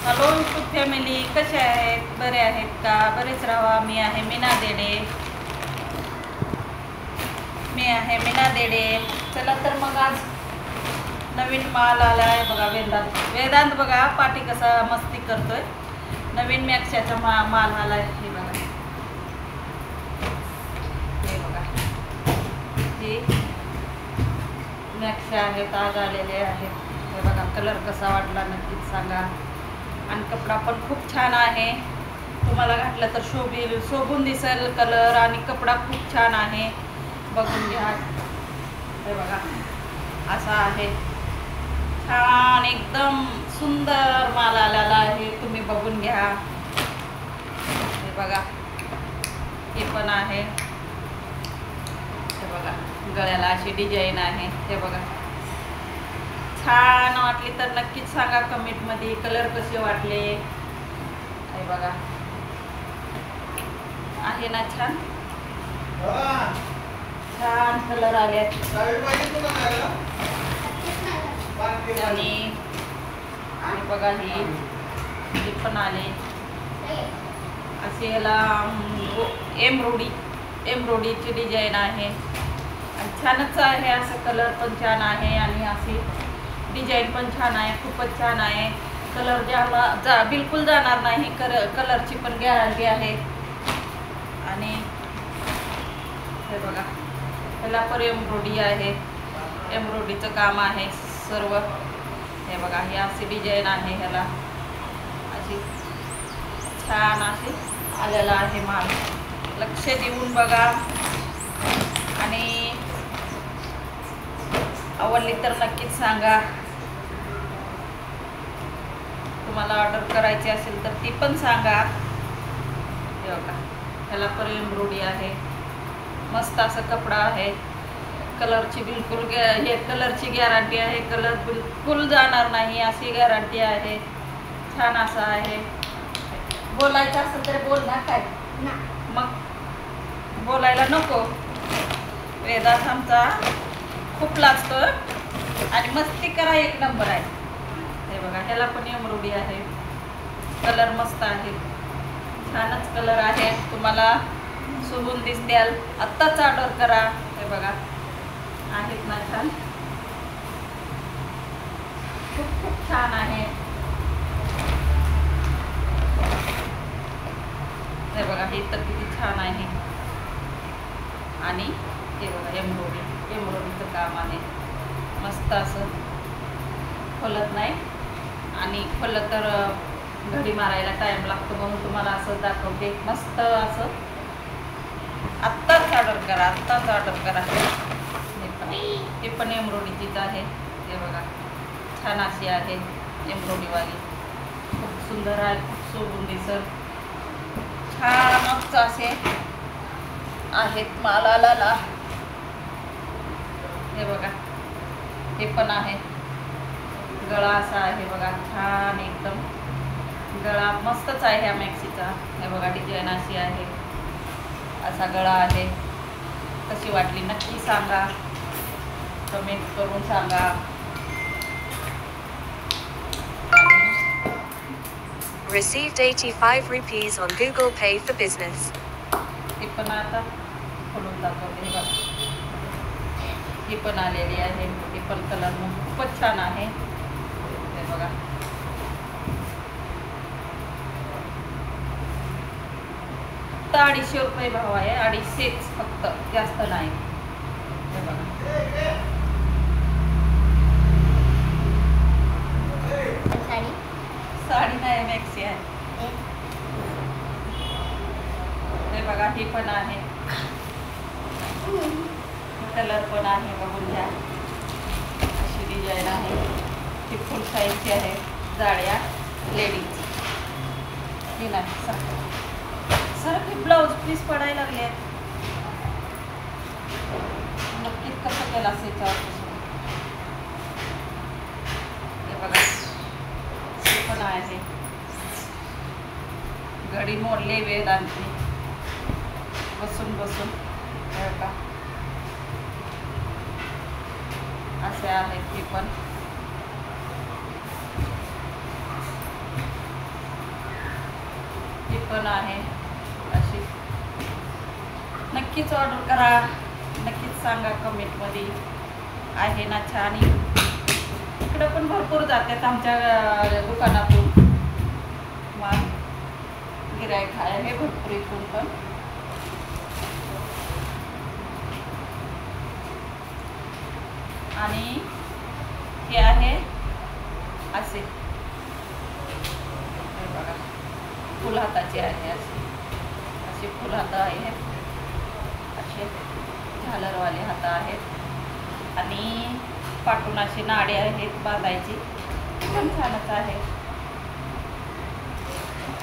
Hello YouTube family, कसे आहेत? बरे आहेत का? बरेच राहा. मी आहे मीना देडे. चला तर मग आज नवीन माल आला आहे बघा. वेदांत बघा पाठी कसा मस्ती करतोय. नवीन मॅक्साचा माल आला आहे. हे बघा, हे बघा, हे मॅक्स आहेत, आज आलेले आहेत. हे बघा, कलर कसा वाटला नक्कीच सांगा. आणि कपडा पण खूप छान आहे. तुम्हाला घातलं तर शोभून दिसेल कलर. आणि कपडा खूप छान आहे, बघून घ्या. हे बघा, असा आहे छान, एकदम सुंदर माल आलेला आहे. तुम्ही बघून घ्या. हे बघा, हे पण आहे. हे बघा, गळ्याला अशी डिझाईन आहे. हे बघा, छान वाटली तर नक्कीच सांगा कमेंटमध्ये कलर कसे वाटले. हे बघा, आहे ना छान छान कलर आले. आणि बघा, ही पण आले असे. याला एम्ब्रॉयडरीची डिझाईन आहे. आणि छानच आहे. असं कलर पण छान आहे आणि अशी डिझाईन पण छान आहे. खूपच छान आहे. कलर बिलकुल जाणार नाही. कलरची पण गॅरंटी आहे. आणि हे बघा, ह्याला पण एम्ब्रॉयडरी आहे. एम्ब्रॉयडरीचं काम आहे सर्व. हे बघा, ही अशी डिझाईन आहे. ह्याला अशी छान अशी आलेला आहे माल. लक्ष देऊन बघा. आणि आवडली तर नक्कीच सांगा. तुम्हाला ऑर्डर करायची असेल तर ती पण सांगा. हे बघा, ह्याला पण एम्ब्रॉयडरी आहे. मस्त असं कपडा आहे. कलरची बिलकुल कलरची गॅरंटी आहे. कलर बिलकुल जाणार नाही अशी गॅरंटी आहे. छान असं आहे. बोलायचं असेल तर बोल ना. काय मग बोलायला नको. वेदांत आमचा खूप लाजतो आणि मस्ती करा एक नंबर आहे. हे बघा, ह्याला पण एम्ब्रॉयडरी आहे. कलर मस्त आहे. छानच कलर आहे. तुम्हाला शोभून दिसतील. आत्ताच ऑर्डर करा. हे बघा, आहेत ना छान. खूप खूप छान आहे. हे बघा, हे तर किती छान आहे. आणि हे बघा, एम्ब्रॉयडरीचं काम आहे. मस्त असं खोलत नाही. आणि खोललं तर घडी मारायला टाईम लागतो, म्हणून तुम्हाला असं दाखवते. मस्त असं आत्ताच ऑर्डर करा. हे पण एम्ब्रॉयडरीचीच आहे. हे बघा, छान अशी आहे एम्ब्रॉयडरीवाली. खूप सुंदर आहे. खूप शोभून दिसत. छानच असे आहेत माल आलेला. हे बघा, हे पण आहे. गळा असा आहे बघा, छान एकदम. गळा मस्तच आहे ह्या मॅक्सीचा. हे बघा, डिझाईन अशी आहे. असा गळा आहे. कशी वाटली नक्की सांगा. कमेंट करून सांगा. Received 85 rupees on Google Pay for business. हे पण आता खोलून दाखवते. हे बघा, ही पण आलेली आहे. हे पण कलर खूपच छान आहे. हे बघा, फक्त 250 रुपये भाव आहे. 250 फक्त, जास्त नाही. हे बघा, साडी नाही, मॅक्सी आहे. हे बघा, ही पण आहे. कलर पण आहे. बघून घ्या. अशी डिझाईन आहे. ती फुल साईजची आहे. जाड्या लेडीज. हे नाही सर हे ब्लाऊज पीस पडायला लागले. नक्कीच कसं केलं असेल याच्यावर. हे बघा, हे पण आहे. घडी मोडले वेदांती बसून. हे बघा, असे आहेत. हे पण पण आहे अशी. नक्कीच ऑर्डर करा, नक्कीच सांगा कमेंटमध्ये. आहे ना छान. इकडं पण भरपूर जातात आमच्या दुकानातून माल, गिराईक आहे भरपूर इथून पण. आणि हे आहे असे बघा, फुल हाताचे आहे असे फुल हात आहेत, असे झालरवाले हात आहेत आणि पाठून असे नाडे आहेत बांधायची. पण छानच आहे,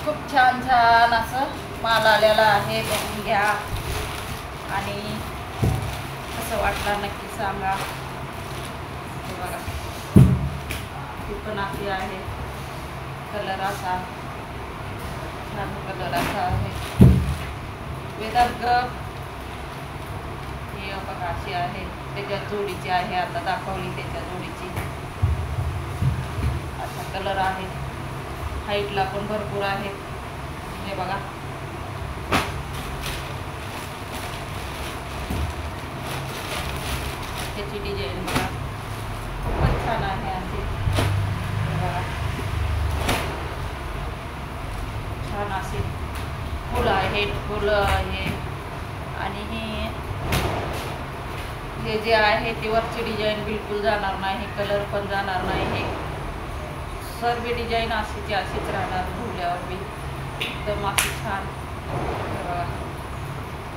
खूप छान छान असं माल आलेला आहे. बघून घ्या आणि कसं वाटलं नक्की सांगा. हे बघा, ही पण अशी आहे, कलर असा छान कलर असा आहे. वेदांत हे बघा अशी आहे, त्याच्या जोडीची आहे, आता दाखवली त्याच्या जोडीची. असा कलर आहे, हाईटला पण भरपूर आहे. हे बघा, त्याची डिझाईन बघा, खूपच छान आहे अशी. बघा छान असे फुलं आहेत, फुलं आहे. आणि हे जे आहे ते वरची डिझाईन बिलकुल जाणार नाही, कलर पण जाणार नाही. हे सर्व डिझाईन अशीची अशीच राहणार धुल्यावर बी, एकदम अशी छान. बघा,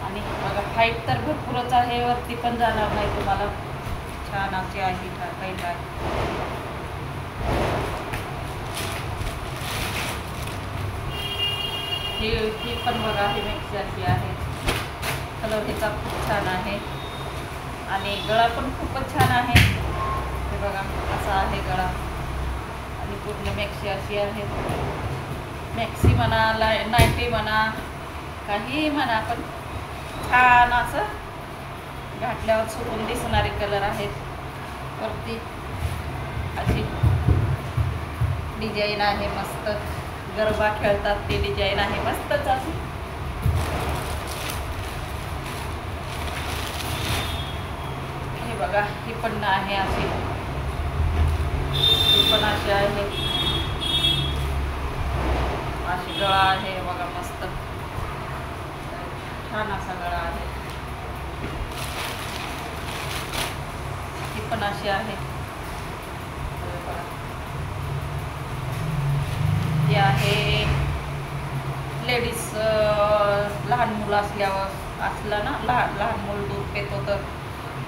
आणि बघा हाईट तर भरपूरच आहे, वरती पण जाणार नाही तुम्हाला. छान अशी आहे काही काय. ही पण बघा, ही मिक्स अशी आहे. कलर ह्याचा खूप छान आहे आणि गळा पण खूपच छान आहे. हे बघा असा आहे गळा आणि पूर्ण मॅक्सी अशी आहे. मॅक्सी म्हणा, नाईटी म्हणा, काही म्हणा, पण छान असं घातल्यावर सुकून दिसणारे कलर आहेत. वरती अशी डिझाईन आहे मस्त, गरबा खेळतात ती डिझाईन आहे मस्तच अशी. हे बघा, ही पण आहे अशी, ही पण अशी आहे. अशी गळा आहे बघा, मस्त छान असा गळा आहे. ही पण अशी आहे. ही आहे लेडीज, लहान मुलं असलं ना, लहान मूल दूध पितो तर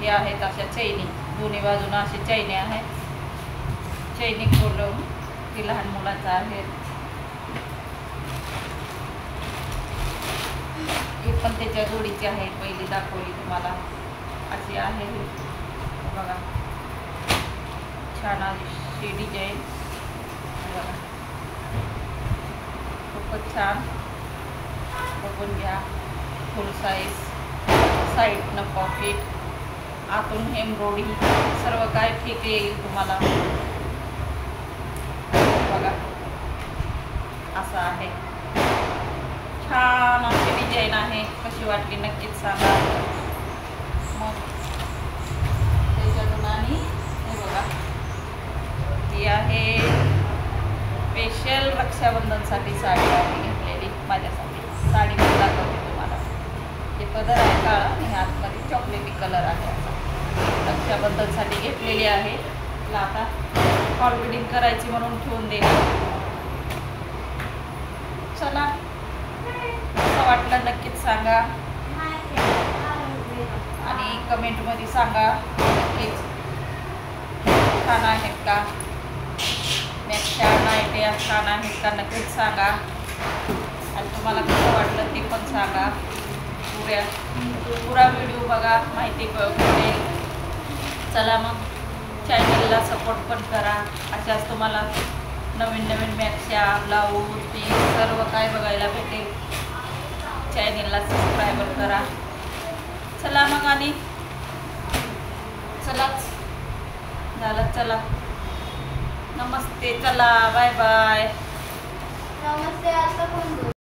हे आहेत अशा चैनी, दोन्ही बाजूनं अशी चैनी आहे. चैनी खोलून ती लहान मुलाचं आहे. ही पण त्याच्या जोडीची आहे, पहिली दाखवली तुम्हाला. अशी आहे बघा, छान अशी डिझाईन. बघा खूपच छान, बघून घ्या. फुल साईज, साईडनं पॉकेट, आतून एम्ब्रॉयडरी, सर्व काय ठीक येईल तुम्हाला. बघा असं आहे, छान अशी डिझाईन आहे. कशी वाटली नक्कीच सांगा. मग त्याच्यातून आणि हे बघा, ही आहे स्पेशल रक्षाबंधनसाठी साडी आहे घेतलेली माझ्यासाठी. साडी पण दाखवते तुम्हाला. हे पदर आहे काळा आणि आतमध्ये चॉकलेटी कलर आहे. रक्षाबंधनसाठी घेतलेली आहे. आता फॉल बिडिंग करायची म्हणून ठेवून दिली. चला, कसं वाटलं नक्कीच सांगा आणि कमेंटमध्ये सांगा. नक्कीच छान आहेत का, मॅक्स्या नाईट्या छान आहेत का, नक्कीच सांगा. आणि तुम्हाला कसं वाटलं ते पण सांगा. पुरा व्हिडिओ बघा, माहिती पडेल. चला मग चॅनलला सपोर्ट पण करा. अशाच तुम्हाला नवीन नवीन मॅक्स्या, ब्लाऊज, पीस सर्व काय बघायला भेटेल. चॅनलला सबस्क्राईब करा. चला मग, आणि चलाच झालं. चला, नमस्ते, चला बाय बाय. नमस्ते. आता कोण